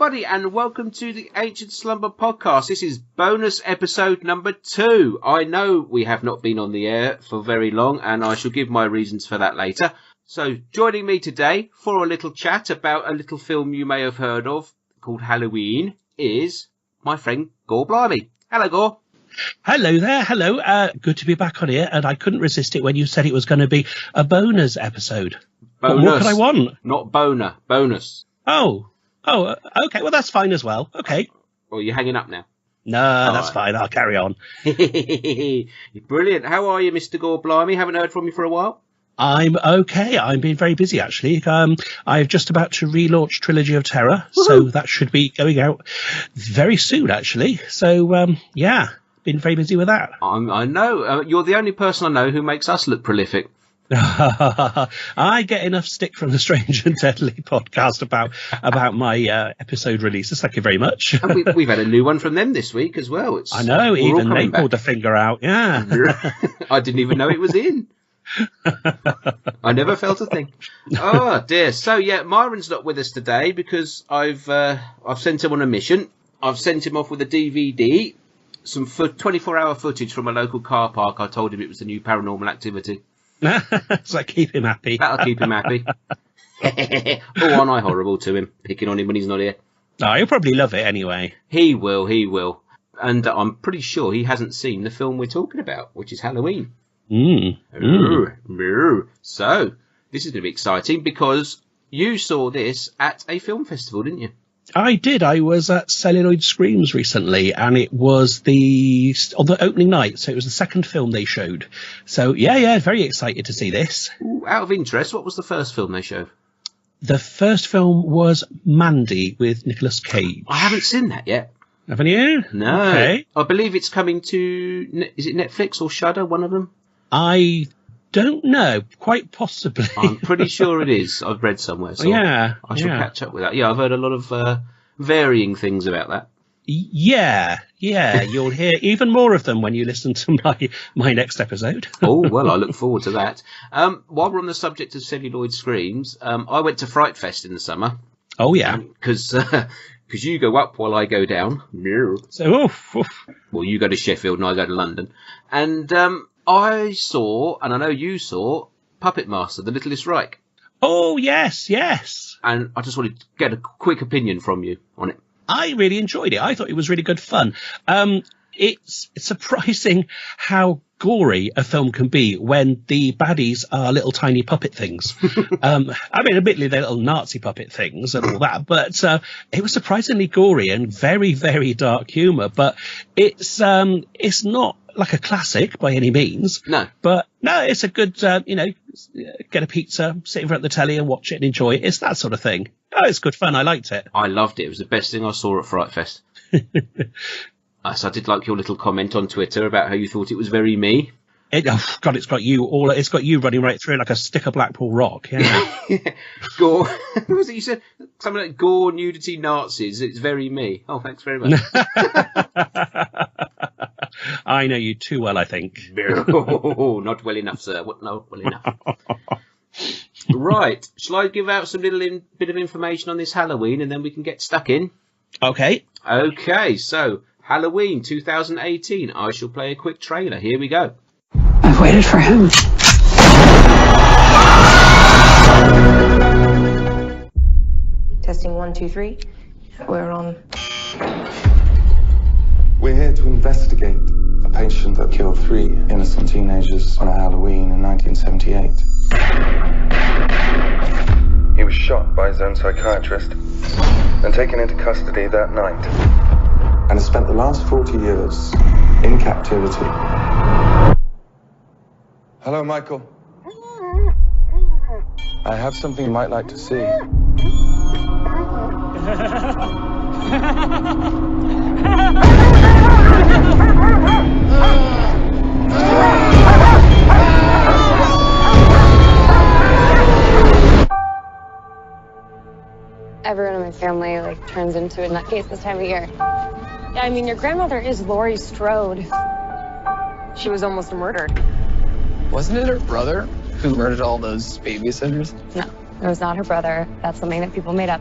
everybody, and welcome to the Ancient Slumber podcast. This is bonus episode number 2. I know we have not been on the air for very long, and I shall give my reasons for that later. So, joining me today for a little chat about a little film you may have heard of called Halloween is my friend Gore Blimey. Hello, Gore. Hello there, hello. Good to be back on here, and I couldn't resist it when you said it was going to be a bonus episode. Bonus. What could I want? Not boner, bonus. Oh, okay, well, that's fine as well. Okay. Well, you're hanging up now. No, that's fine, I'll carry on. Brilliant. How are you, Mr. Gore Blimey? Haven't heard from you for a while. I'm okay. I've been very busy, actually. I'm just about to relaunch Trilogy of Terror, Woo-hoo. so that should be going out very soon, actually. So, yeah, been very busy with that. I know. You're the only person I know who makes us look prolific. I get enough stick from the Strange and Deadly podcast about my episode releases. Thank you very much. And we've had a new one from them this week as well. I know, even they pulled a finger out. Yeah, I didn't even know it was in. I never felt a thing. Oh dear. So yeah, Myron's not with us today because I've sent him on a mission. I've sent him off with a DVD, some 24-hour footage from a local car park. I told him it was a new Paranormal Activity. Does that keep him happy? That'll keep him happy. Oh, aren't I horrible to him, picking on him when he's not here? Oh, he'll probably love it anyway. He will. And I'm pretty sure he hasn't seen the film we're talking about, which is Halloween. So, this is going to be exciting because you saw this at a film festival, didn't you? I did. I was at Celluloid Screams recently, and it was on the opening night, so it was the second film they showed. So, yeah, very excited to see this. Ooh, out of interest, what was the first film they showed? The first film was Mandy with Nicolas Cage. I haven't seen that yet. Haven't you? No. Okay. I believe it's coming to... Is it Netflix or Shudder, one of them? I don't know. Quite possibly. I'm pretty sure it is. I've read somewhere. So yeah. I shall catch up with that. Yeah, I've heard a lot of varying things about that. Yeah. You'll hear even more of them when you listen to my next episode. Oh, well, I look forward to that. While we're on the subject of Celluloid Screams, I went to Fright Fest in the summer. Oh, yeah. Because you go up while I go down. So, Well, you go to Sheffield and I go to London. And I saw, and I know you saw, Puppet Master, The Littlest Reich. Oh, yes. And I just wanted to get a quick opinion from you on it. I really enjoyed it. I thought it was really good fun. It's surprising how gory a film can be when the baddies are little tiny puppet things. I mean, admittedly, they're little Nazi puppet things and all that, but it was surprisingly gory and very, very dark humour. But it's not like a classic by any means. No. But no, it's a good, get a pizza, sit in front of the telly and watch it and enjoy it. It's that sort of thing. Oh, it's good fun. I liked it. I loved it. It was the best thing I saw at Fright Fest. So I did like your little comment on Twitter about how you thought it was very me. God, it's got you running right through it like a stick of Blackpool Rock. Yeah. Gore. What was it you said? Something like Gore, nudity, Nazis. It's very me. Oh, thanks very much. I know you too well, I think. No, not well enough, sir. Not well enough. Right. Shall I give out some little bit of information on this Halloween and then we can get stuck in? Okay. Okay, so Halloween 2018. I shall play a quick trailer. Here we go. I've waited for him. Testing 1, 2, 3. We're on. We're here to investigate a patient that killed 3 innocent teenagers on a Halloween in 1978. He was shot by his own psychiatrist and taken into custody that night, and has spent the last 40 years in captivity. Hello, Michael. I have something you might like to see. Everyone in my family turns into a nutcase this time of year. Yeah, I mean, your grandmother is Laurie Strode. She was almost murdered. Wasn't it her brother who murdered all those babysitters? No, it was not her brother. That's something that people made up.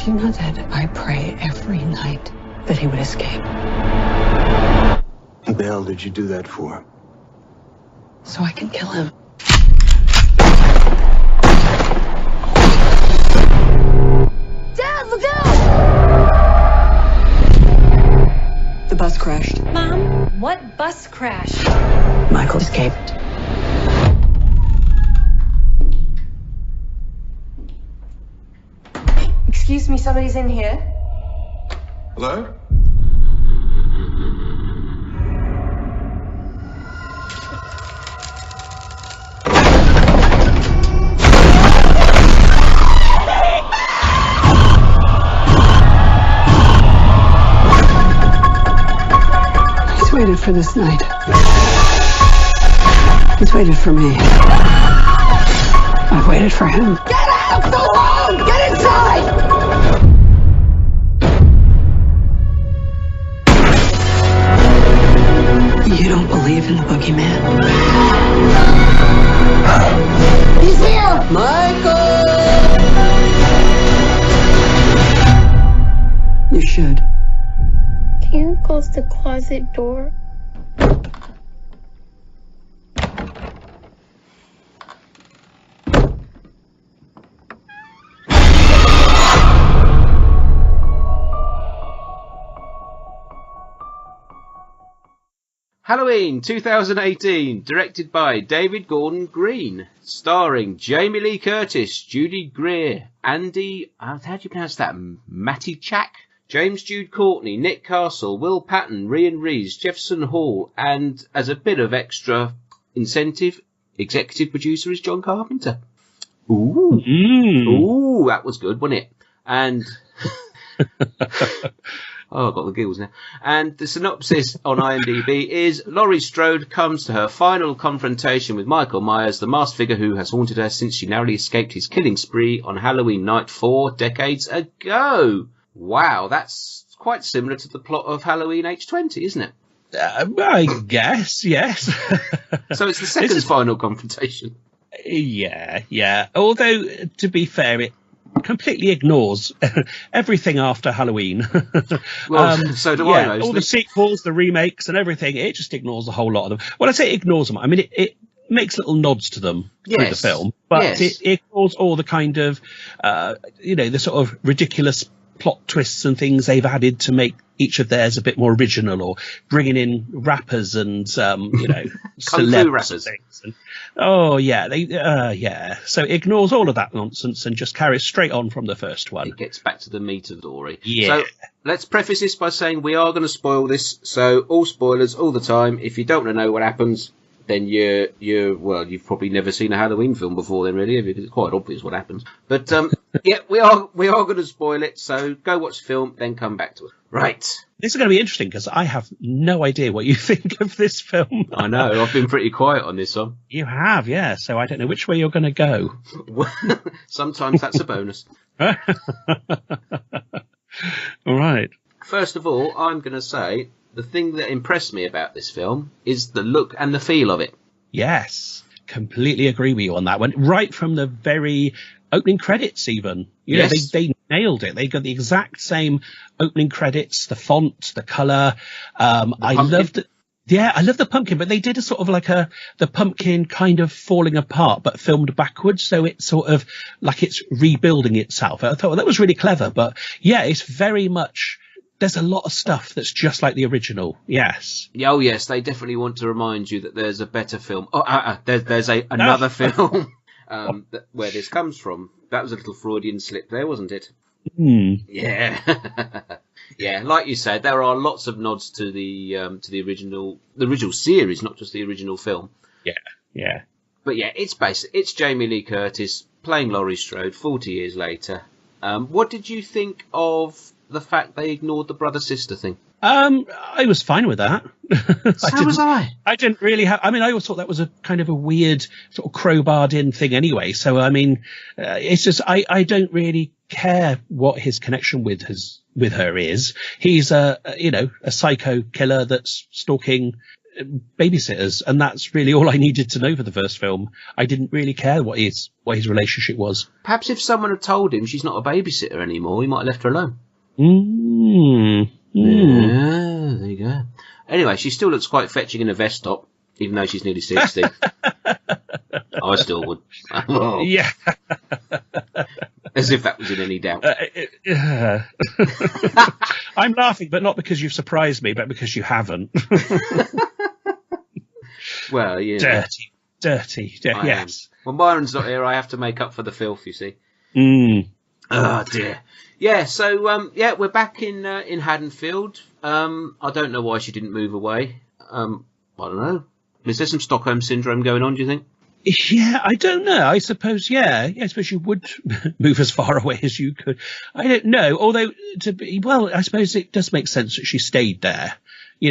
Do you know that I pray every night that he would escape? What the hell did you do that for? So I can kill him. Dad, look out! The bus crashed. Mom, what bus crash? Michael escaped. Excuse me, somebody's in here. Hello? He's waited for this night. He's waited for me. I've waited for him. Get out! Go home! Get inside! You don't believe in the boogeyman? He's here! Michael! You should. Can you close the closet door? Halloween 2018, directed by David Gordon Green, starring Jamie Lee Curtis, Judy Greer, Andy, how do you pronounce that, Matty Chack, James Jude Courtney, Nick Castle, Will Patton, Rhian Reeves, Jefferson Hall, and as a bit of extra incentive, executive producer is John Carpenter. Ooh, ooh, that was good, wasn't it? And... Oh, I've got the giggles now. And the synopsis on IMDb is Laurie Strode comes to her final confrontation with Michael Myers, the masked figure who has haunted her since she narrowly escaped his killing spree on Halloween night 4 decades ago. Wow, that's quite similar to the plot of Halloween H20, isn't it? I guess, yes. So it's the second final confrontation. Yeah. Although, to be fair, it completely ignores everything after Halloween. Well, so do I. All the sequels, the remakes, and everything. It just ignores a whole lot of them. Well, I say it ignores them. I mean, it makes little nods to them through the film, but it ignores all the kind of, the sort of ridiculous plot twists and things they've added to make each of theirs a bit more original, or bringing in rappers and celebs rappers. And things. And, so it ignores all of that nonsense and just carries straight on from the first one. It gets back to the meat of the story. Yeah. So let's preface this by saying we are going to spoil this, so all spoilers all the time. If you don't want to know what happens, then you've probably never seen a Halloween film before then, really, because it's quite obvious what happens. But we are going to spoil it, so go watch the film, then come back to it. Right. This is going to be interesting because I have no idea what you think of this film. I know, I've been pretty quiet on this one. You have, yeah, so I don't know which way you're going to go. Sometimes that's a bonus. All right. First of all, I'm going to say the thing that impressed me about this film is the look and the feel of it. Yes, completely agree with you on that one. Right from the very opening credits, even. They nailed it. They got the exact same opening credits, the font, the colour. I loved it. Yeah, I love the pumpkin, but they did a sort of like the pumpkin kind of falling apart, but filmed backwards. So it's sort of like it's rebuilding itself. I thought that was really clever, but yeah, it's very much, there's a lot of stuff that's just like the original. Yes. Oh, yes. They definitely want to remind you that there's a better film. There's another film where this comes from. That was a little Freudian slip there, wasn't it? Mm. Yeah. Yeah. Like you said, there are lots of nods to the original series, not just the original film. Yeah. But yeah, it's basic. It's Jamie Lee Curtis playing Laurie Strode 40 years later. What did you think of the fact they ignored the brother-sister thing? I was fine with that. So was I. I didn't really have, I always thought that was a kind of a weird sort of crowbarred in thing anyway. So, it's just, I don't really care what his connection with her is. He's a psycho killer that's stalking babysitters, and that's really all I needed to know for the first film. I didn't really care what his relationship was. Perhaps if someone had told him she's not a babysitter anymore, he might have left her alone. Yeah, there you go. Anyway, she still looks quite fetching in a vest top, even though she's nearly 60. I still would. Yeah. As if that was in any doubt. I'm laughing, but not because you've surprised me, but because you haven't. Well, yeah. Dirty. Yes. When Byron's not here, I have to make up for the filth, you see. Oh, dear. Yeah, so, we're back in Haddonfield. I don't know why she didn't move away. I don't know. Is there some Stockholm Syndrome going on, do you think? Yeah, I don't know. I suppose, I suppose you would move as far away as you could. I don't know. Although, I suppose it does make sense that she stayed there.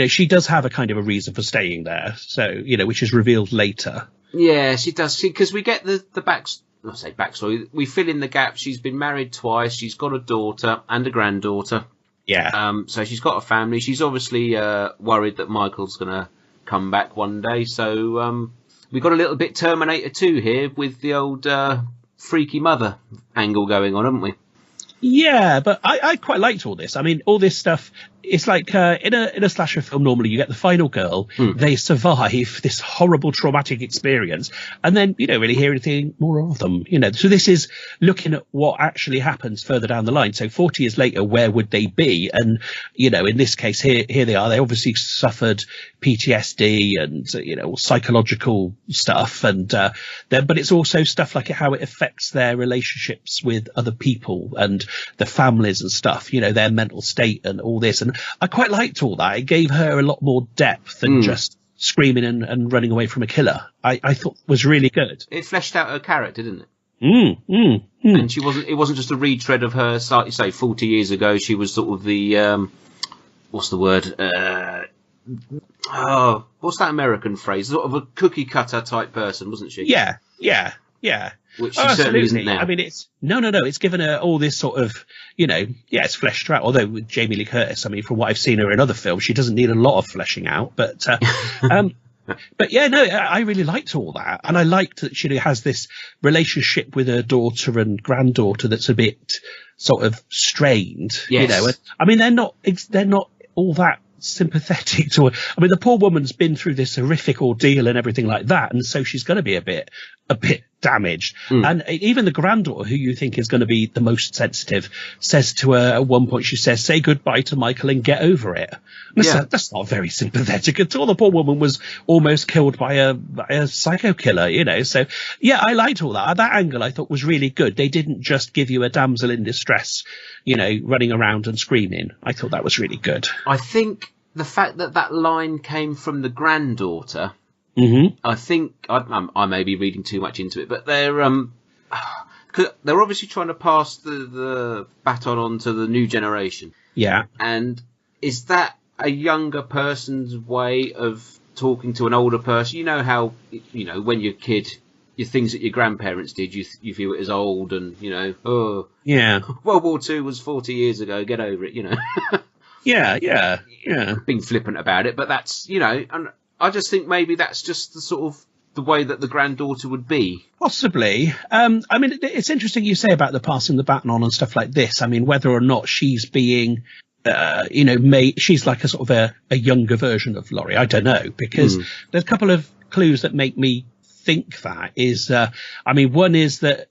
She does have a kind of a reason for staying there. So, which is revealed later. Yeah, she does. Because we get the backstory. We fill in the gaps. She's been married twice. She's got a daughter and a granddaughter. Yeah. So she's got a family. She's obviously worried that Michael's going to come back one day. So we got a little bit Terminator 2 here with the old freaky mother angle going on, haven't we? Yeah, but I quite liked all this. I mean, all this stuff. It's like in a slasher film, normally you get the final girl. They survive this horrible traumatic experience, and then you don't really hear anything more of them. So this is looking at what actually happens further down the line. So 40 years later, where would they be? And in this case, here they are. They obviously suffered PTSD and psychological stuff, and but it's also stuff like how it affects their relationships with other people and the families and stuff. Their mental state and all this. And I quite liked all that. It gave her a lot more depth than just screaming and running away from a killer. I thought was really good. It fleshed out her character, didn't it? And it wasn't just a retread of her, like you say, 40 years ago. She was sort of the, what's the word? What's that American phrase? Sort of a cookie cutter type person, wasn't she? Yeah. Which she certainly isn't now. I mean, it's no. It's given her all this sort of, it's fleshed her out. Although with Jamie Lee Curtis, I mean, from what I've seen her in other films, she doesn't need a lot of fleshing out. But, I really liked all that, and I liked that she has this relationship with her daughter and granddaughter that's a bit sort of strained. Yes. I mean, they're not all that sympathetic to her. I mean, the poor woman's been through this horrific ordeal and everything like that, and so she's going to be a bit damaged. And even the granddaughter, who you think is going to be the most sensitive, says to her at one point, she says, "Say goodbye to Michael and get over it." That's not very sympathetic at all. The poor woman was almost killed by a psycho killer, So, I liked all that. That angle I thought was really good. They didn't just give you a damsel in distress, running around and screaming. I thought that was really good. I think the fact that line came from the granddaughter, I think I may be reading too much into it, but they're obviously trying to pass the baton on to the new generation. Yeah. And is that a younger person's way of talking to an older person? You know how, when you're a kid, your things that your grandparents did, you view it as old and, World War II was 40 years ago, get over it, Yeah. Being flippant about it, but that's, and I just think maybe that's just the sort of the way that the granddaughter would be. Possibly. I mean, it's interesting you say about the passing the baton on and stuff like this. I mean, whether or not she's being, she's like a sort of a younger version of Laurie. I don't know, because there's a couple of clues that make me think that is, one is that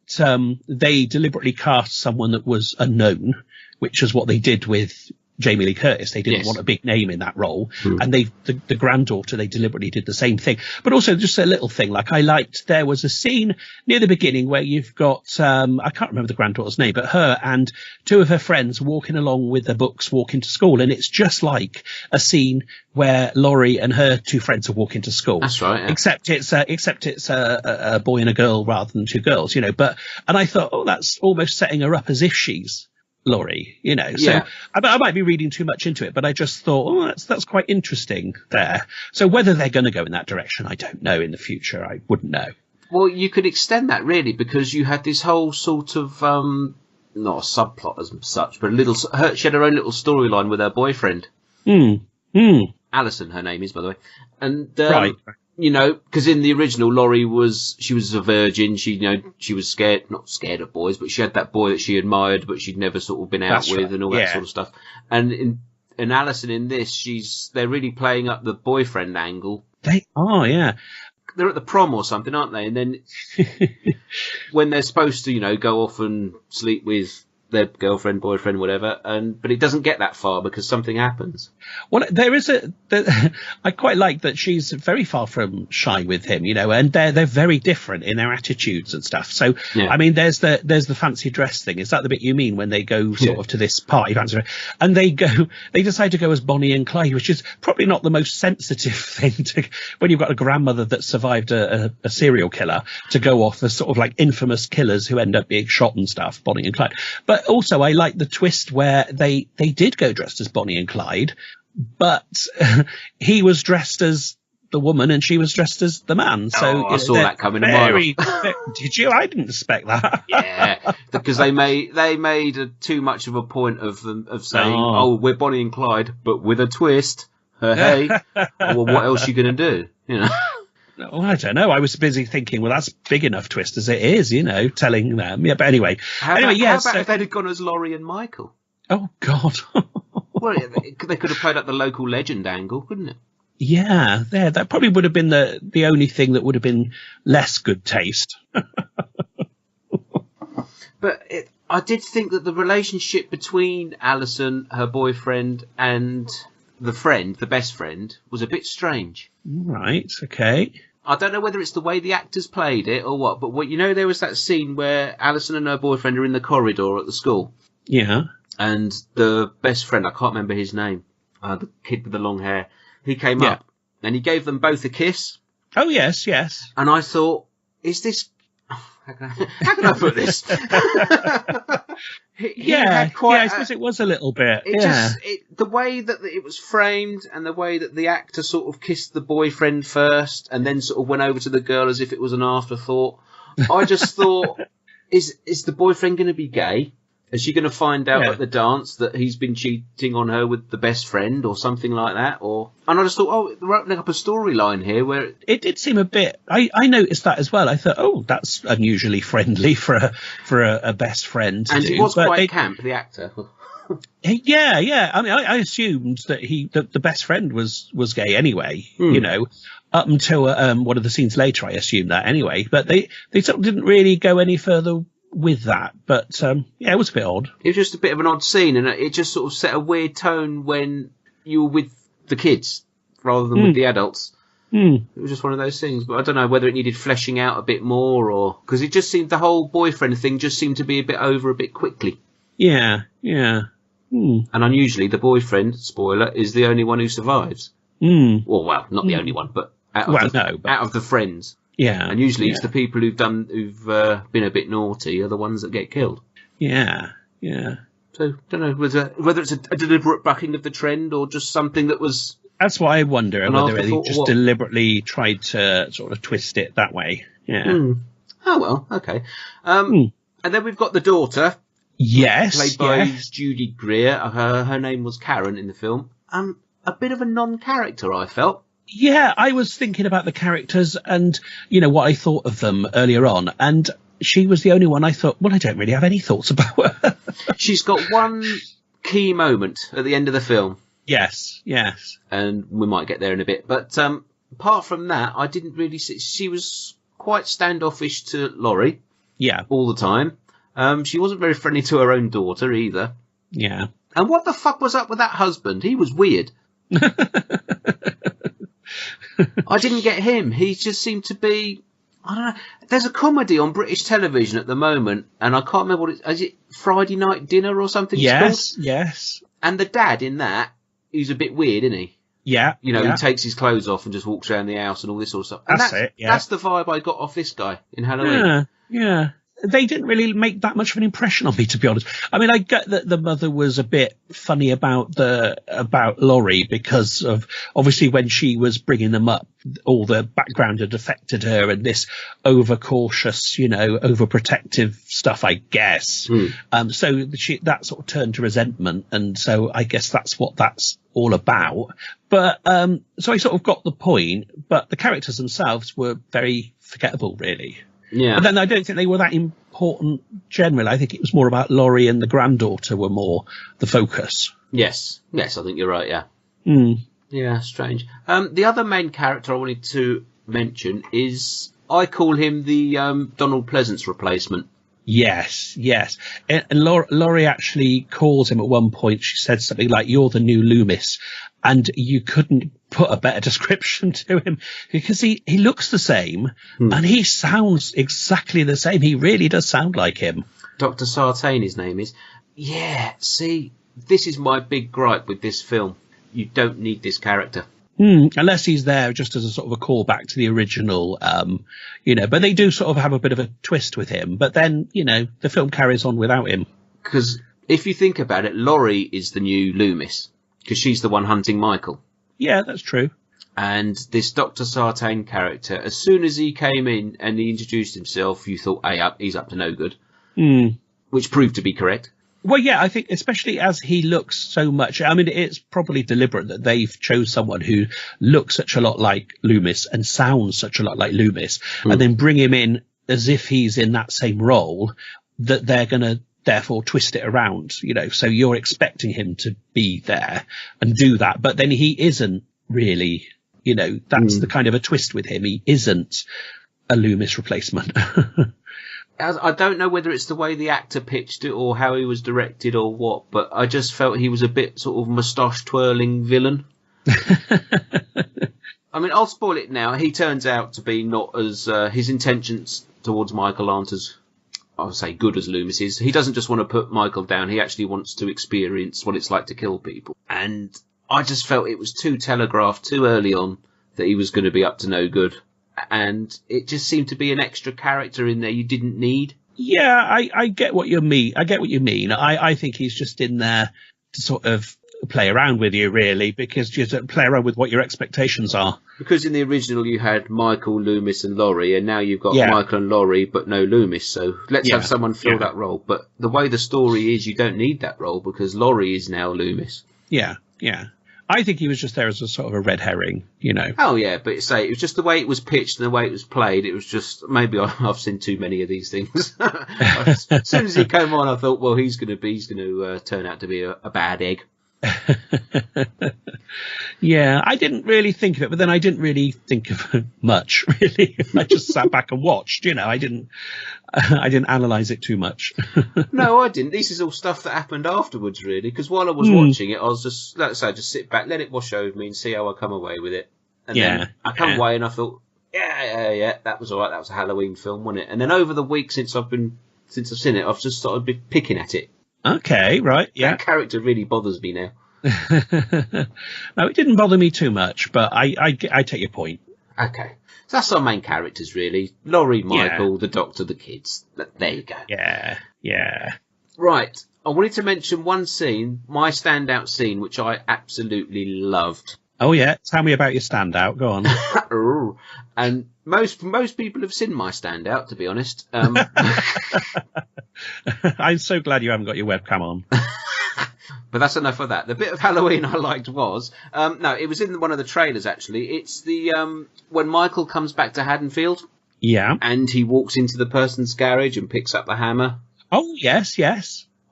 they deliberately cast someone that was unknown, which is what they did with Jamie Lee Curtis. They didn't want a big name in that role. And the granddaughter, they deliberately did the same thing. But also just a little thing, like I liked, there was a scene near the beginning where you've got, I can't remember the granddaughter's name, but her and two of her friends walking along with their books, walking to school. And it's just like a scene where Laurie and her two friends are walking to school. That's right. Yeah. Except it's a boy and a girl rather than two girls, and I thought, that's almost setting her up as if she's Laurie, so I might be reading too much into it, but I just thought, that's quite interesting there. So whether they're going to go in that direction, I don't know. In the future, I wouldn't know. Well, you could extend that really, because you had this whole sort of not a subplot as such, but she had her own little storyline with her boyfriend. Alison, her name is, by the way. And, Right. you know, because in the original, Laurie was a virgin. She was not scared of boys, but she had that boy that she admired, but she'd never sort of been out That's with right, and all that yeah. sort of stuff. And in Alison in this, they're really playing up the boyfriend angle. They are, yeah. They're at the prom or something, aren't they? And then when they're supposed to, you know, go off and sleep with their girlfriend, boyfriend, whatever, but it doesn't get that far because something happens. Well, I quite like that she's very far from shy with him, you know, and they're very different in their attitudes and stuff. So, Yeah. I mean, there's the fancy dress thing. Is that the bit you mean when they go sort of to this party fancy dress? And they decide to go as Bonnie and Clyde, which is probably not the most sensitive thing to, when you've got a grandmother that survived a serial killer, to go off as sort of like infamous killers who end up being shot and stuff, Bonnie and Clyde. But also, I like the twist where they did go dressed as Bonnie and Clyde, but he was dressed as the woman and she was dressed as the man. So I saw that coming a mile off. Did you? I didn't expect that. Yeah, because they made too much of a point of saying, "Oh, we're Bonnie and Clyde, but with a twist." Hey, well, what else are you going to do? You know. Well, I don't know. I was busy thinking, well, that's big enough twist as it is, you know, telling them. Yeah, but anyway. How about if they'd have gone as Laurie and Michael? Oh, God. Well, they could have played up the local legend angle, couldn't it? Yeah, that probably would have been the only thing that would have been less good taste. But I did think that the relationship between Alison, her boyfriend, and the best friend, was a bit strange. Right, okay. I don't know whether it's the way the actors played it or what, but there was that scene where Alison and her boyfriend are in the corridor at the school. Yeah. And the best friend, I can't remember his name, the kid with the long hair, he came up and he gave them both a kiss. Oh, yes. And I thought, is this... How can I put this? I suppose it was a little bit. The way that it was framed and the way that the actor sort of kissed the boyfriend first and then sort of went over to the girl as if it was an afterthought. I just thought, is the boyfriend going to be gay? Is she going to find out at the dance that he's been cheating on her with the best friend or something like that? And I just thought, they're opening up a storyline here where... It did seem a bit... I noticed that as well. I thought, that's unusually friendly for a best friend to do. And it was quite camp, the actor. Yeah. I mean, I assumed that the best friend was gay anyway, you know, up until one of the scenes later, I assumed that anyway. But they sort of didn't really go any further with that, but it was a bit odd. It was just a bit of an odd scene, and it just sort of set a weird tone when you were with the kids rather than with the adults. It was just one of those things, but I don't know whether it needed fleshing out a bit more, or because it just seemed the whole boyfriend thing just seemed to be a bit over a bit quickly. Yeah. And unusually, the boyfriend, spoiler, is the only one who survives. Well, not the only one, but out of the friends. Yeah. And usually it's the people who've been a bit naughty are the ones that get killed. Yeah. So, don't know whether it's a deliberate bucking of the trend or just something that was... That's what I wonder, whether they just deliberately tried to sort of twist it that way. Yeah. Oh, well, okay. And then we've got the daughter. Yes. Played by Judy Greer. Her name was Karen in the film. A bit of a non-character, I felt. Yeah, I was thinking about the characters and, you know, what I thought of them earlier on. And she was the only one I thought, well, I don't really have any thoughts about her. She's got one key moment at the end of the film. Yes. And we might get there in a bit. But apart from that, I didn't really see... She was quite standoffish to Laurie. Yeah. All the time. She wasn't very friendly to her own daughter either. Yeah. And what the fuck was up with that husband? He was weird. I didn't get him. He just seemed to be... I don't know. There's a comedy on British television at the moment, and I can't remember what it is. Is it Friday Night Dinner or something? Yes. And the dad in that, he's a bit weird, isn't he? Yeah. You know, he takes his clothes off and just walks around the house and all this sort of stuff. That's it, yeah. That's the vibe I got off this guy in Halloween. Yeah. they didn't really make that much of an impression on me, to be honest. I mean, I get that the mother was a bit funny about Laurie because of obviously when she was bringing them up, all the background had affected her and this overcautious, overprotective stuff, I guess. So that sort of turned to resentment. And so I guess that's what that's all about. But so I sort of got the point, but the characters themselves were very forgettable, really. Yeah. But then I don't think they were that important generally. I think it was more about Laurie and the granddaughter were more the focus. Yes, I think you're right, yeah. Yeah, strange. The other main character I wanted to mention is, I call him the Donald Pleasance replacement. Yes. And Laurie actually calls him at one point. She said something like, "You're the new Loomis." And you couldn't put a better description to him because he looks the same and he sounds exactly the same. He really does sound like him. Dr. Sartain, his name is. Yeah, see, this is my big gripe with this film. You don't need this character. Unless he's there just as a sort of a callback to the original, but they do sort of have a bit of a twist with him. But then, the film carries on without him. Because if you think about it, Laurie is the new Loomis because she's the one hunting Michael. Yeah, that's true. And this Dr. Sartain character, as soon as he came in and he introduced himself, you thought, hey, he's up to no good, which proved to be correct. Well, yeah, I think especially as he looks so much, I mean, it's probably deliberate that they've chose someone who looks such a lot like Loomis and sounds such a lot like Loomis and then bring him in as if he's in that same role, that they're going to therefore twist it around, so you're expecting him to be there and do that. But then he isn't really, that's the kind of a twist with him. He isn't a Loomis replacement. I don't know whether it's the way the actor pitched it or how he was directed or what, but I just felt he was a bit sort of moustache twirling villain. I mean, I'll spoil it now. He turns out to be not as his intentions towards Michael aren't as, I would say, good as Loomis is. He doesn't just want to put Michael down. He actually wants to experience what it's like to kill people. And I just felt it was too telegraphed too early on that he was going to be up to no good. And it just seemed to be an extra character in there you didn't need. Yeah, I get what you mean. I think he's just in there to sort of play around with you, really, because you just play around with what your expectations are. Because in the original you had Michael, Loomis and Laurie, and now you've got Michael and Laurie, but no Loomis. So let's have someone fill that role. But the way the story is, you don't need that role because Laurie is now Loomis. Yeah. I think he was just there as a sort of a red herring, Oh, yeah, but it was just the way it was pitched and the way it was played. It was just, maybe I've seen too many of these things. As soon as he came on, I thought, well, he's going to turn out to be a bad egg. Yeah, I didn't really think of it, but then I didn't really think of it much, really. I just sat back and watched, I didn't analyse it too much. No, I didn't. This is all stuff that happened afterwards, really, because while I was watching it, I was just, let's say, just sit back, let it wash over me and see how I come away with it. And then I come away and I thought, yeah, that was all right. That was a Halloween film, wasn't it? And then over the week since I've seen it, I've just started picking at it. Okay, right, yeah. That character really bothers me now. No, it didn't bother me too much, but I take your point. Okay. So that's our main characters, really. Laurie, Michael, the doctor, the kids. There you go. Yeah. Right. I wanted to mention one scene, my standout scene, which I absolutely loved. Oh, yeah. Tell me about your standout. Go on. And most people have seen my standout, to be honest. I'm so glad you haven't got your webcam on. But that's enough of that. The bit of Halloween I liked was... no, it was in one of the trailers, actually. It's the when Michael comes back to Haddonfield. Yeah. And he walks into the person's garage and picks up the hammer. Oh, yes.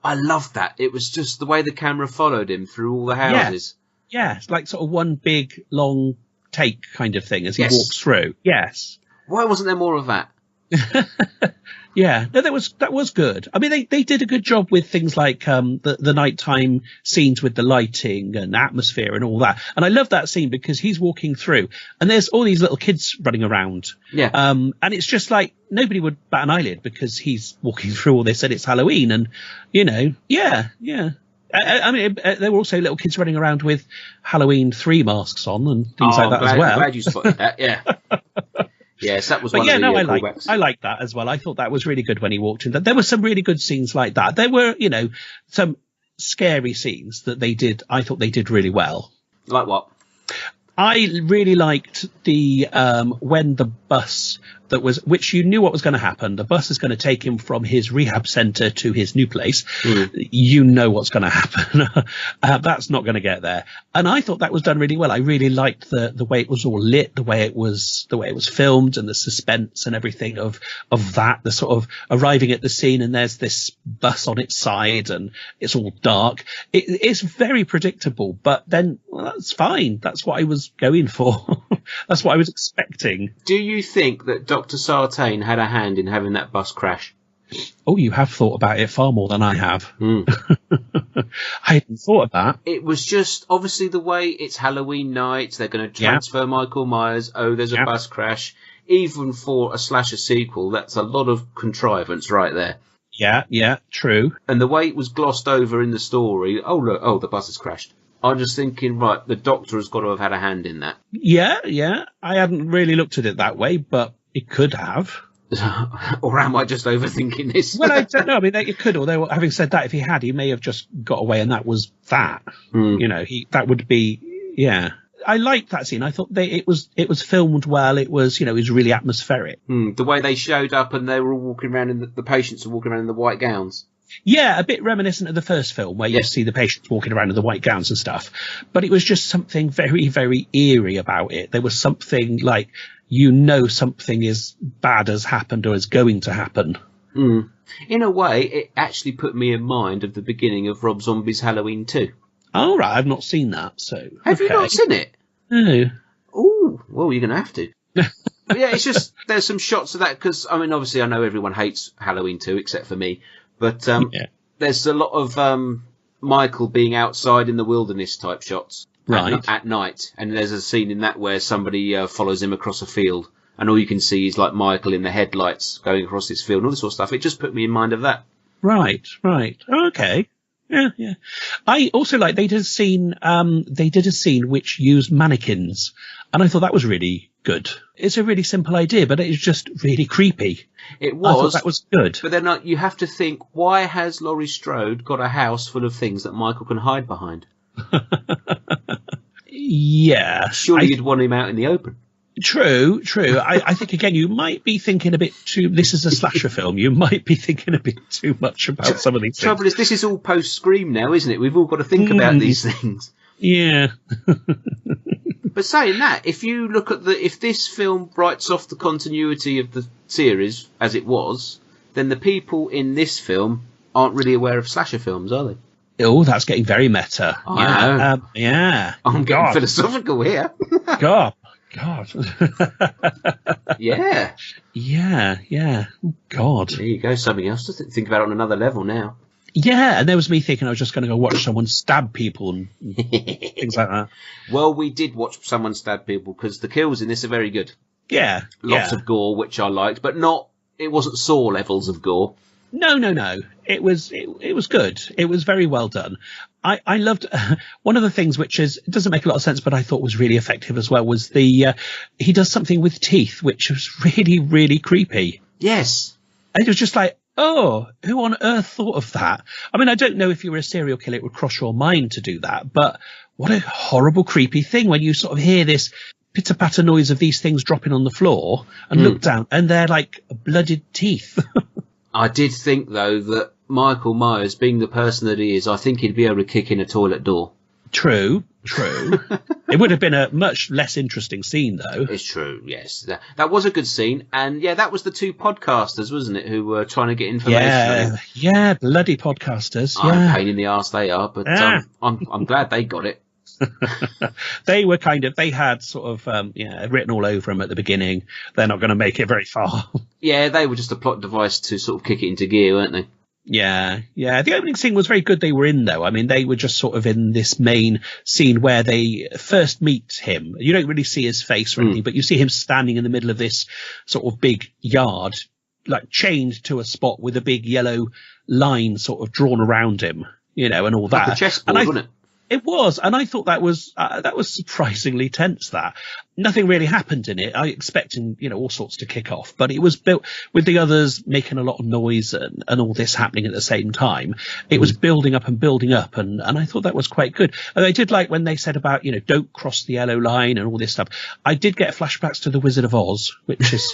I loved that. It was just the way the camera followed him through all the houses. Yeah, it's like sort of one big, long take kind of thing as he walks through. Yes. Why wasn't there more of that? Yeah, no, that was good. I mean, they did a good job with things like the nighttime scenes with the lighting and atmosphere and all that. And I love that scene because he's walking through and there's all these little kids running around. Yeah. And it's just like nobody would bat an eyelid because he's walking through all this and it's Halloween and, yeah. I mean, there were also little kids running around with Halloween 3 masks on and things like that as well. I'm glad you spotted that, yeah. Yes, that was But one yeah, of the no, callbacks. I like that as well. I thought that was really good when he walked in. There were some really good scenes like that. There were, some scary scenes that they did. I thought they did really well. Like what? I really liked the when the bus which you knew what was going to happen. The bus is going to take him from his rehab center to his new place. You know what's going to happen. That's not going to get there. And I thought that was done really well. I really liked the way it was all lit, the way it was filmed, and the suspense and everything of that. The sort of arriving at the scene and there's this bus on its side and it's all dark. It's very predictable, but then that's fine. That's what I was going for. That's what I was expecting. Do you think that Dr. Sartain had a hand in having that bus crash? Oh, you have thought about it far more than I have. I hadn't thought of that. It was just, obviously, the way it's Halloween night, they're going to transfer Michael Myers, there's a bus crash. Even for a slasher sequel, that's a lot of contrivance right there. Yeah, true. And the way it was glossed over in the story, look, the bus has crashed. I'm just thinking, right, the Doctor has got to have had a hand in that. Yeah. I hadn't really looked at it that way, but it could have. Or am I just overthinking this? Well, I don't know. I mean, it could. Although, having said that, if he had, he may have just got away, and that was that. That would be. Yeah, I liked that scene. I thought it was filmed well. It was, it was really atmospheric. The way they showed up and they were all walking around the patients were walking around in the white gowns. Yeah, a bit reminiscent of the first film where you see the patients walking around in the white gowns and stuff. But it was just something very, very eerie about it. There was something like, something is bad has happened or is going to happen. In a way, it actually put me in mind of the beginning of Rob Zombie's Halloween 2. Oh, right, I've not seen that. So Have you not seen it? No. Oh, well, you're going to have to. But yeah, it's just, there's some shots of that because, I mean, obviously I know everyone hates Halloween 2 except for me. But there's a lot of Michael being outside in the wilderness type shots at night. And there's a scene in that where somebody follows him across a field. And all you can see is like Michael in the headlights going across this field and all this sort of stuff. It just put me in mind of that. Right. Okay. Yeah. I also like they did a scene which used mannequins. And I thought that was really good. It's a really simple idea, but it's just really creepy. It was. I thought that was good. But then you have to think, why has Laurie Strode got a house full of things that Michael can hide behind? Yeah. Surely you'd want him out in the open. True. I think, again, you might be thinking a bit too... This is a slasher film. You might be thinking a bit too much about some of these things. Trouble is, this is all post-Scream now, isn't it? We've all got to think about these things. Yeah. But saying that, if you look at if this film writes off the continuity of the series as it was, then the people in this film aren't really aware of slasher films, are they? Oh, that's getting very meta. I know. Yeah. I'm getting philosophical here. God. Yeah. Yeah. God. There you go. Something else to think about on another level now. Yeah, and there was me thinking I was just going to go watch someone stab people and things like that. Well, we did watch someone stab people because the kills in this are very good. Yeah. Lots of gore, which I liked, but it wasn't Saw levels of gore. No. It was good. It was very well done. I loved one of the things which it doesn't make a lot of sense, but I thought was really effective as well was he does something with teeth, which was really, really creepy. Yes. And it was just like, oh, who on earth thought of that? I mean, I don't know if you were a serial killer, it would cross your mind to do that, but what a horrible, creepy thing when you sort of hear this pitter-patter noise of these things dropping on the floor and look down and they're like blooded teeth. I did think, though, that Michael Myers, being the person that he is, I think he'd be able to kick in a toilet door. True. It would have been a much less interesting scene, though. It's true, yes. That was a good scene. And, yeah, that was the two podcasters, wasn't it, who were trying to get information. Yeah, bloody podcasters. A pain in the arse they are, but I'm glad they got it. They had sort of written all over them at the beginning. They're not going to make it very far. Yeah, they were just a plot device to sort of kick it into gear, weren't they? Yeah. The opening scene was very good. They were in, though. I mean, they were just sort of in this main scene where they first meet him. You don't really see his face or anything, but you see him standing in the middle of this sort of big yard, like chained to a spot with a big yellow line sort of drawn around him, and all that. Like a chessboard, wasn't it? It was, and I thought that was surprisingly tense. That nothing really happened in it. I expecting all sorts to kick off, but it was built with the others making a lot of noise and all this happening at the same time. It was building up, and I thought that was quite good. And I did like when they said about don't cross the yellow line and all this stuff. I did get flashbacks to The Wizard of Oz, which is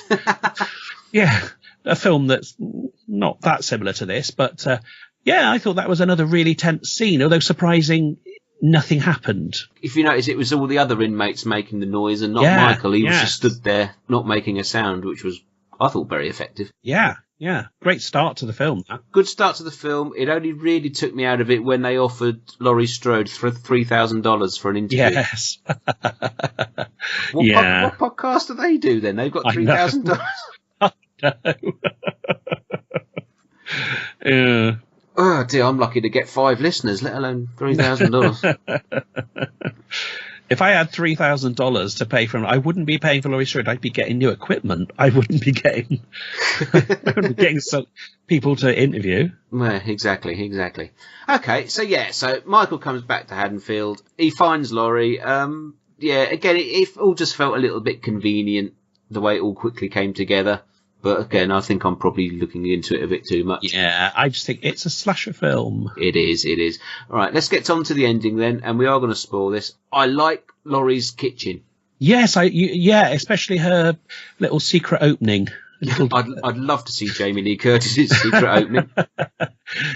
a film that's not that similar to this, but I thought that was another really tense scene, although surprising. Nothing happened. If you notice, it was all the other inmates making the noise and not Michael. He was just stood there not making a sound, which was, I thought, very effective. Yeah. Great start to the film. Good start to the film. It only really took me out of it when they offered Laurie Strode $3,000 for an interview. Yes. What podcast do they do then? They've got $3,000. I know. Yeah. Oh dear, I'm lucky to get 5 listeners, let alone $3,000. If I had $3,000 to pay for him, I wouldn't be paying for Laurie Strode. I'd be getting new equipment. I wouldn't be getting some people to interview. Well, exactly. Okay, so Michael comes back to Haddonfield. He finds Laurie. Again, it all just felt a little bit convenient the way it all quickly came together. But again, I think I'm probably looking into it a bit too much. Yeah, I just think it's a slasher film. It is. All right, let's get on to the ending then, and we are going to spoil this. I like Laurie's kitchen. Yes, especially her little secret opening. I'd love to see Jamie Lee Curtis's secret opening.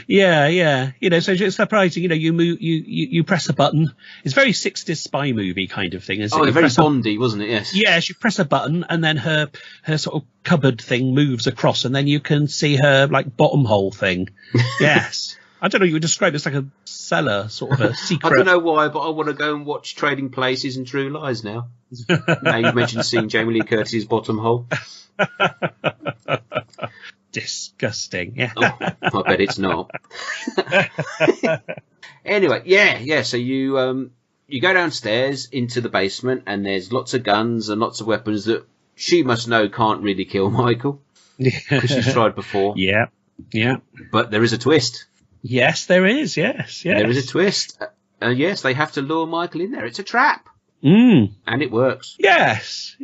Yeah. So it's surprising. You press a button. It's very 60s spy movie kind of thing. Very Bondy, wasn't it? Yes. Yes, you press a button and then her sort of cupboard thing moves across, and then you can see her like bottom hole thing. Yes. I don't know. You would describe it as like a cellar, sort of a secret. I don't know why, but I want to go and watch Trading Places and True Lies now. Now you've mentioned seeing Jamie Lee Curtis's bottom hole. Disgusting. Yeah. I bet it's not. Anyway, so you go downstairs into the basement, and there's lots of guns and lots of weapons that she must know can't really kill Michael because she's tried before. Yeah. But there is a twist. Yes, there is. Yes. There is a twist. Yes, they have to lure Michael in there. It's a trap. And it works. Yes.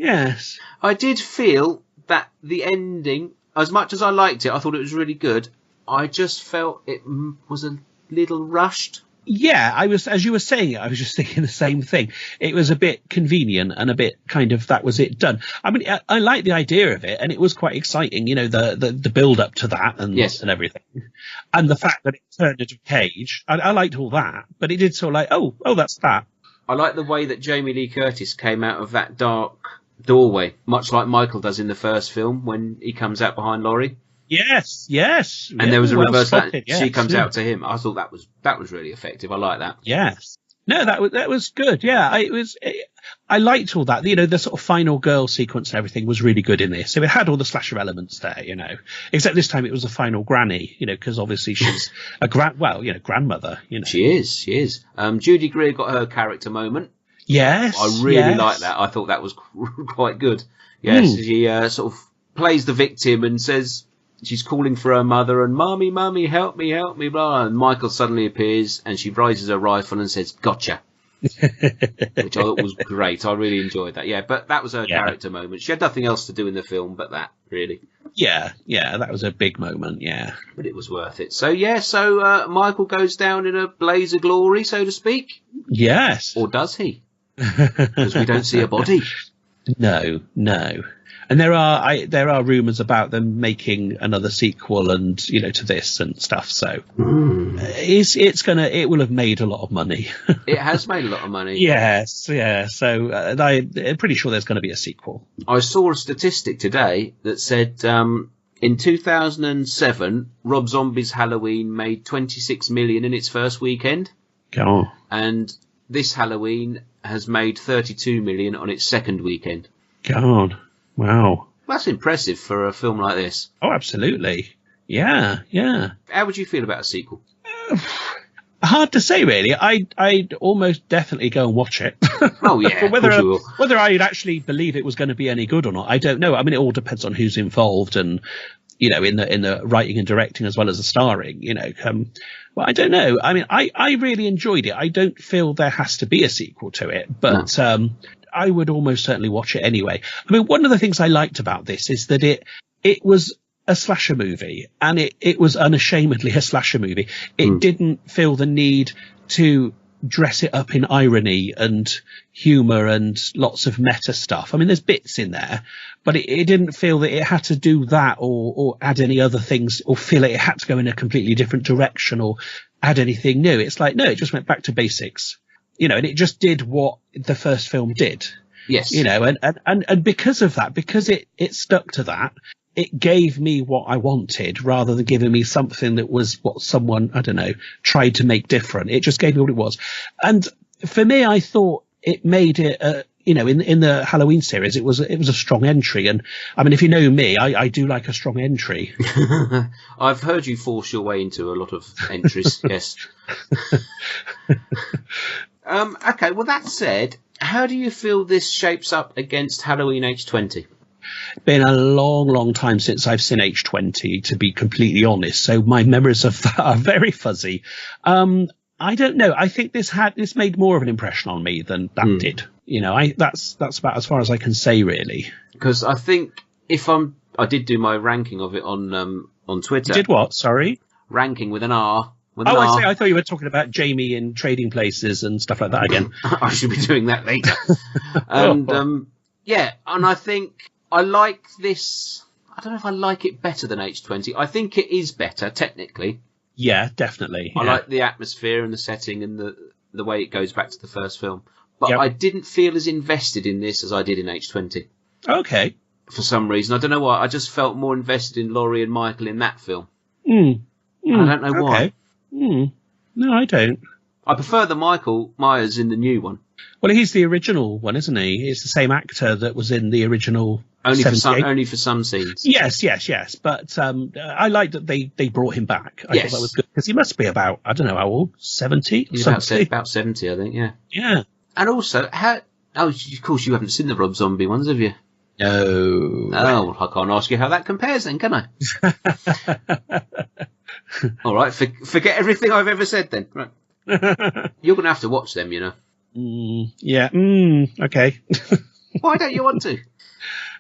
I did feel that the ending, as much as I liked it, I thought it was really good. I just felt it was a little rushed. Yeah, as you were saying it, I was just thinking the same thing. It was a bit convenient and a bit kind of, that was it done. I mean, I like the idea of it, and it was quite exciting, the build up to that and everything. And the fact that it turned into a cage, I liked all that, but it did sort of like, oh, that's that. I like the way that Jamie Lee Curtis came out of that dark doorway, much like Michael does in the first film when he comes out behind Laurie. Yes. And there was a reverse that she comes out to him. I thought that was really effective. I like that. Yes. No, that was good. Yeah, I liked all that. The sort of final girl sequence and everything was really good in this. So it had all the slasher elements there, except this time it was a final granny, because obviously she's a grandmother, She is. Judy Greer got her character moment. Yes. I really like that. I thought that was quite good. Yes. She sort of plays the victim and says she's calling for her mother and Mummy, help me, blah. And Michael suddenly appears and she raises her rifle and says, gotcha. Which I thought was great. I really enjoyed that. Yeah, but that was her character moment. She had nothing else to do in the film but that, really. Yeah, that was a big moment, yeah. But it was worth it. So, Michael goes down in a blaze of glory, so to speak. Yes. Or does he? Because we don't see a body. No. And there are rumours about them making another sequel and to this and stuff. So it will have made a lot of money. It has made a lot of money. Yes, yeah. So I'm pretty sure there's going to be a sequel. I saw a statistic today that said in 2007 Rob Zombie's Halloween made 26 million in its first weekend. Oh. And this Halloween has made 32 million on its second weekend. God. Wow. That's impressive for a film like this. Oh, absolutely. Yeah. How would you feel about a sequel? Hard to say, really. I'd almost definitely go and watch it. Oh, yeah. But whether I'd actually believe it was going to be any good or not, I don't know. I mean, it all depends on who's involved and, you know, in the writing and directing as well as the starring, you know. Well, I don't know. I mean, I really enjoyed it. I don't feel there has to be a sequel to it, but I would almost certainly watch it anyway. I mean, one of the things I liked about this is that it was a slasher movie, and it was unashamedly a slasher movie. It didn't feel the need to dress it up in irony and humor and lots of meta stuff. I mean, there's bits in there, but it didn't feel that it had to do that or add any other things or feel like it had to go in a completely different direction or add anything new. It's like, no, it just went back to basics, you know, and it just did what the first film did. Yes. You know, and because of that, because it stuck to that, it gave me what I wanted rather than giving me something that was what someone, I don't know, tried to make different. It just gave me what it was. And for me, I thought it made it, you know, in the Halloween series, it was a strong entry. And I mean, if you know me, I do like a strong entry. I've heard you force your way into a lot of entries. Yes. Okay. Well, that said, how do you feel this shapes up against Halloween H20? Been a long, long time since I've seen H20, to be completely honest. So my memories of that are very fuzzy. I don't know. I think this made more of an impression on me than that did. You know, that's about as far as I can say, really. Because I think I did do my ranking of it on Twitter. You did what? Sorry? Ranking with an R. I thought you were talking about Jamie in Trading Places and stuff like that again. I should be doing that later. And yeah, and I think I like this. I don't know if I like it better than H20. I think it is better, technically. Yeah, definitely. I like the atmosphere and the setting and the way it goes back to the first film. But I didn't feel as invested in this as I did in H20. Okay. For some reason. I don't know why. I just felt more invested in Laurie and Michael in that film. I don't know why. No, I don't. I prefer the Michael Myers in the new one. Well, he's the original one, isn't he? He's the same actor that was in the original. Only for some scenes. Yes. But I like that they brought him back. I thought that was good because he must be about, I don't know how old, 70? He's about 70, I think. Yeah. Yeah. And also, of course, you haven't seen the Rob Zombie ones, have you? No. Oh, I can't ask you how that compares then, can I? All right, forget everything I've ever said then. Right. You're going to have to watch them, you know. Yeah. Okay. Why don't you want to?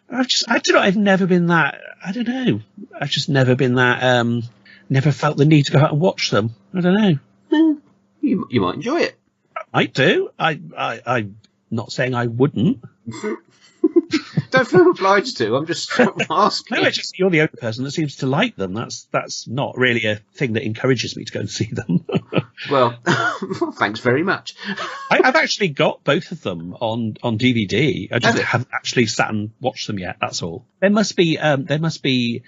I don't know. I've never been that. I don't know. I've just never been that. Never felt the need to go out and watch them. I don't know. You might enjoy it. I do. I'm not saying I wouldn't. Don't feel obliged to. I'm just asking. No, it's just you're the only person that seems to like them. That's not really a thing that encourages me to go and see them. Well, thanks very much. I've actually got both of them on DVD. I just haven't actually sat and watched them yet. That's all. There must be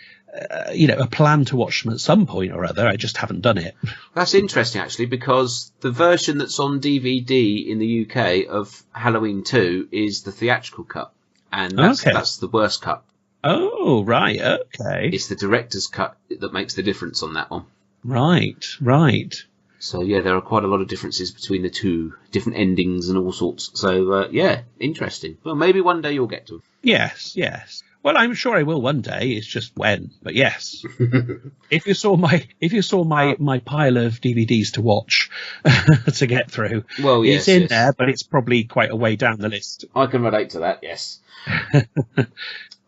you know, a plan to watch them at some point or other. I just haven't done it. That's interesting, actually, because the version that's on DVD in the UK of Halloween 2 is the theatrical cut. And that's the worst cut. Oh, right. Okay. It's the director's cut that makes the difference on that one. Right. So, yeah, there are quite a lot of differences between the two, different endings and all sorts. So, yeah, interesting. Well, maybe one day you'll get to them. Yes. Well, I'm sure I will one day. It's just when. But yes, if you saw my pile of DVDs to watch to get through, well, yes, it's in there, but it's probably quite a way down the list. I can relate to that. Yes.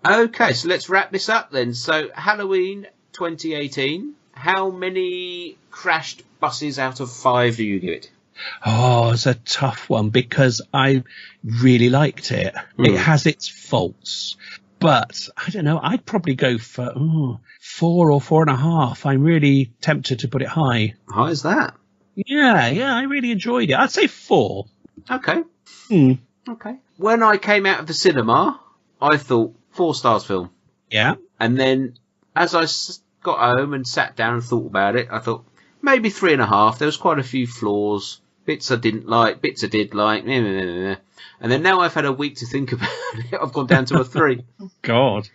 Okay, so let's wrap this up then. So Halloween 2018. How many crashed buses out of 5 do you give it? Oh, it's a tough one because I really liked it. It has its faults. But I don't know. I'd probably go for 4 or 4.5. I'm really tempted to put it high. High as that? Yeah. I really enjoyed it. I'd say 4. Okay. Okay. When I came out of the cinema, I thought 4 stars film. Yeah. And then as I got home and sat down and thought about it, I thought maybe 3.5. There was quite a few flaws. Bits I didn't like, bits I did like. And then now I've had a week to think about it. I've gone down to a 3. God.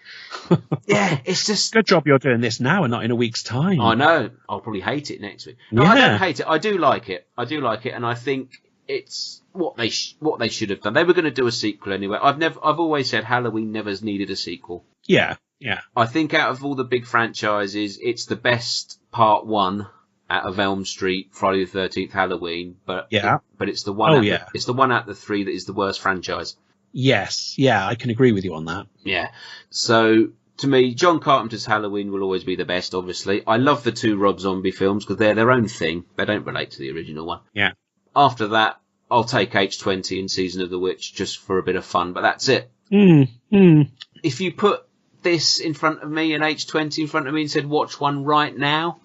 Yeah, it's just... Good job you're doing this now and not in a week's time. I know. I'll probably hate it next week. No, I don't hate it. I do like it. And I think it's what they should have done. They were going to do a sequel anyway. I've always said Halloween never's needed a sequel. Yeah. Yeah. I think out of all the big franchises, it's the best part 1 out of Elm Street, Friday the 13th, Halloween. But it's the one. It's the one out of the 3 that is the worst franchise. Yes. Yeah, I can agree with you on that. Yeah. So to me, John Carpenter's Halloween will always be the best. Obviously, I love the 2 Rob Zombie films because they're their own thing. They don't relate to the original one. Yeah. After that, I'll take H20 and Season of the Witch just for a bit of fun. But that's it. If you put this in front of me and H20 in front of me and said watch one right now,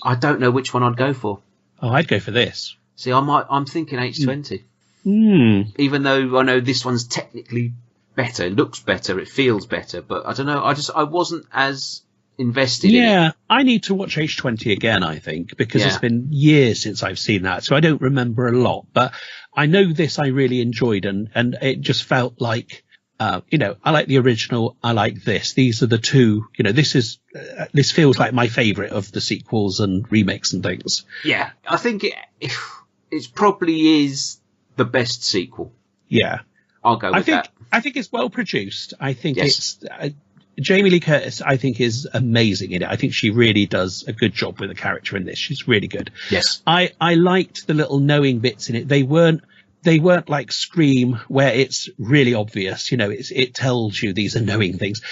I don't know which one I'd go for. Oh, I'd go for this. See, I'm thinking H20. Even though I know this one's technically better, it looks better, it feels better, but I don't know. I wasn't as invested in it. Yeah, I need to watch H20 again, I think, because it's been years since I've seen that, so I don't remember a lot. But I know this I really enjoyed, and it just felt like, I like the original, I like this. These are the 2, this feels like my favourite of the sequels and remakes and things. Yeah. I think it probably is the best sequel. Yeah. I'll go with that. I think it's well produced. I think it's... Jamie Lee Curtis, I think, is amazing in it. I think she really does a good job with the character in this. She's really good. Yes. I liked the little knowing bits in it. They weren't like Scream, where it's really obvious. It tells you these are knowing things.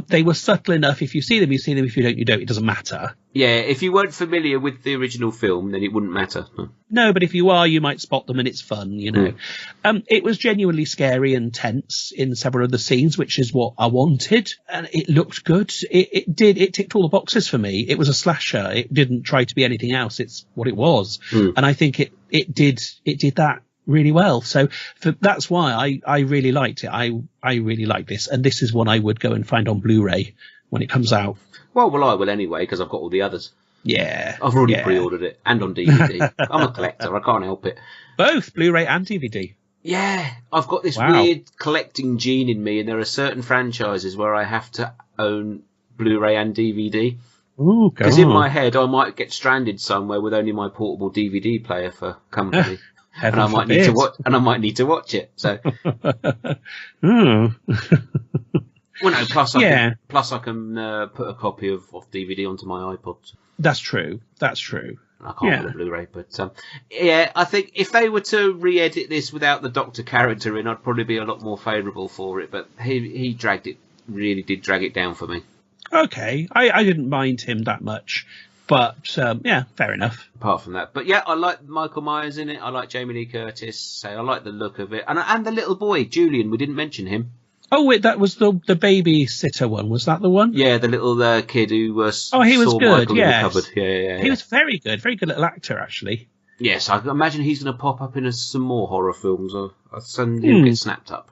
They were subtle enough. If you see them, you see them. If you don't, you don't. It doesn't matter. Yeah, if you weren't familiar with the original film, then it wouldn't matter. No, but if you are, you might spot them, and it's fun, It was genuinely scary and tense in several of the scenes, which is what I wanted, and it looked good. It ticked all the boxes for me. It was a slasher. It didn't try to be anything else. It's what it was, and I think it did that really well. So that's why I really liked it. I really like this, and this is one I would go and find on Blu-ray when it comes out. Well, I will anyway, because I've got all the others. Yeah. I've already pre-ordered it, and on DVD. I'm a collector, I can't help it. Both Blu-ray and DVD. Yeah, I've got this weird collecting gene in me, and there are certain franchises where I have to own Blu-ray and DVD. Because in my head, I might get stranded somewhere with only my portable DVD player for company. And I might need to watch it. So, well, no. Plus, I can put a copy of DVD onto my iPod. That's true. I can't put a Blu-ray, but I think if they were to re-edit this without the Doctor character in, I'd probably be a lot more favourable for it. But he really did drag it down for me. Okay, I didn't mind him that much. But, fair enough. Apart from that. But, I like Michael Myers in it. I like Jamie Lee Curtis. So I like the look of it. And the little boy, Julian, we didn't mention him. Oh, wait, that was the babysitter one. Was that the one? Yeah, the little kid who he was good, Michael in the cupboard. Yeah. He was very good little actor, actually. Yes, I imagine he's going to pop up in some more horror films. Or he'll get snapped up.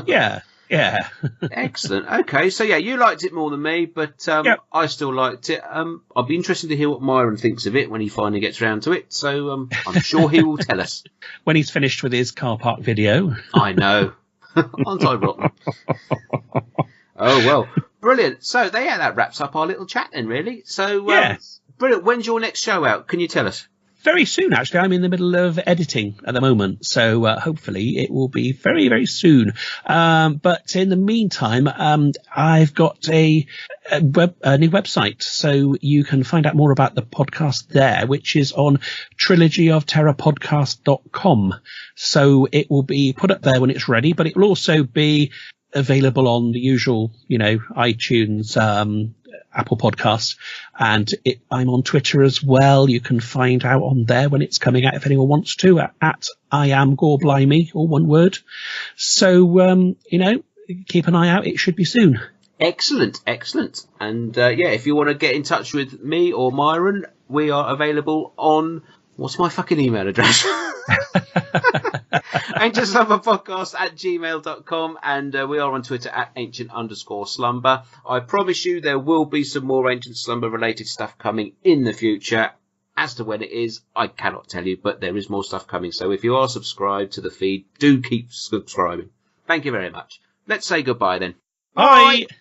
Yeah. Excellent. Okay, so you liked it more than me, but I still liked it. I'll be interested to hear what Myron thinks of it when he finally gets round to it. So I'm sure he will tell us when he's finished with his car park video. I know. Aren't I rotten? Oh well, brilliant. So that wraps up our little chat then, really. So brilliant. When's your next show out? Can you tell us? Very soon, actually. I'm in the middle of editing at the moment, so hopefully it will be very, very soon. But in the meantime, I've got a new website, so you can find out more about the podcast there, which is on trilogyofterrorpodcast.com. So it will be put up there when it's ready, but it will also be available on the usual, iTunes, Apple Podcasts, and I'm on Twitter as well. You can find out on there when it's coming out if anyone wants to, at I am Gore Blimey, all one word. So, keep an eye out. It should be soon. Excellent. And, if you want to get in touch with me or Myron, we are available on... What's my fucking email address? ancientslumberpodcast@gmail.com, and we are on Twitter at ancient_slumber. I promise you there will be some more Ancient Slumber related stuff coming in the future. As to when it is, I cannot tell you, but there is more stuff coming. So if you are subscribed to the feed, do keep subscribing. Thank you very much. Let's say goodbye then. Bye. Bye.